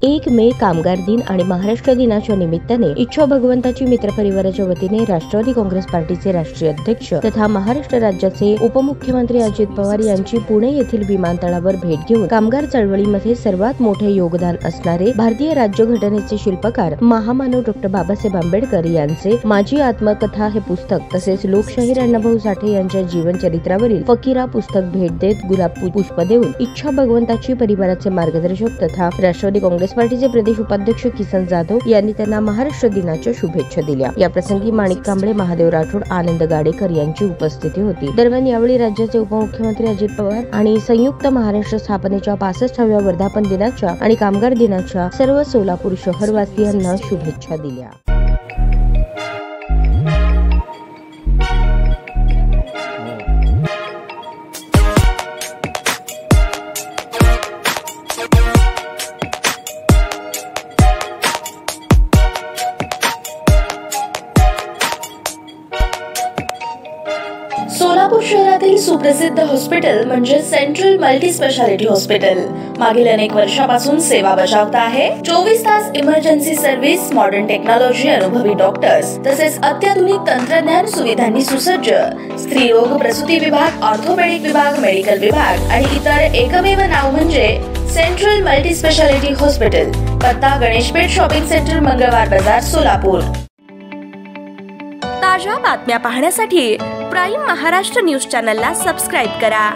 1 मे कामगार दिन आणि महाराष्ट्र दिनाच्या निमित्ताने इच्छा भगवंताची मित्र परिवाराच्या वतीने राष्ट्रवादी काँग्रेस पार्टीचे राष्ट्रीय अध्यक्ष तथा महाराष्ट्र राज्याचे उपमुख्यमंत्री अजित पवार यांची पुणे येथील विमानतळावर भेट घेऊन कामगार चळवळीमध्ये सर्वात मोठे योगदान असणारे भारतीय राज्यघटनेचे शिल्पकार महामानव डॉ. बाबासाहेब आंबेडकर यांचे माझी आत्मकथा हे पुस्तक तसेच लोकशाहीर अण्णाभाऊ साठे यांच्या जीवनचरित्रावरील फकीरा पुस्तक भेट देत गुलाब पुष्प देऊन इच्छा भगवंताची परिवाराचे मार्गदर्शक तथा राष्ट्रवादी काँग्रेस पार्टीचे प्रदेश उपाध्यक्ष किसन जाधव यांनी त्यांना महाराष्ट्र दिनाच्या शुभेच्छा दिल्या। या प्रसंगी माणिक कांबळे, महादेव राठोड, आनंद गाडेकर यांची उपस्थिती होती। दरम्यान यावेळी राज्याचे उपमुख्यमंत्री अजित पवार आणि संयुक्त महाराष्ट्र स्थापनेच्या 65व्या वर्धापन दिनाच्या आणि कामगार दिनाच्या सर्व सोलापूर शहरवासियांना शुभेच्छा दिल्या। सोलापूर शहरातील सुप्रसिद्ध हॉस्पिटल म्हणजे सेंट्रल मल्टी स्पेशालिटी हॉस्पिटल मागील अनेक वर्षापासून सेवा बजावत आहे। 24 तास इमर्जन्सी सर्व्हिस, मॉडर्न टेक्नॉलॉजी, अनुभवी डॉक्टर्स तसेच अत्याधुनिक तंत्रज्ञान सुविधांनी सुसज्ज स्त्रीरोग प्रसूती विभाग, ऑर्थोपेडिक विभाग, मेडिकल विभाग आणि इतर एकमेव नाव म्हणजे सेंट्रल मल्टी स्पेशालिटी हॉस्पिटल। पत्ता गणेशपेठ शॉपिंग सेंटर, मंगळवार बाजार, सोलापूर। ताज्या बातम्या पाहण्यासाठी प्राईम महाराष्ट्र न्यूज चॅनलला सबस्क्राइब करा।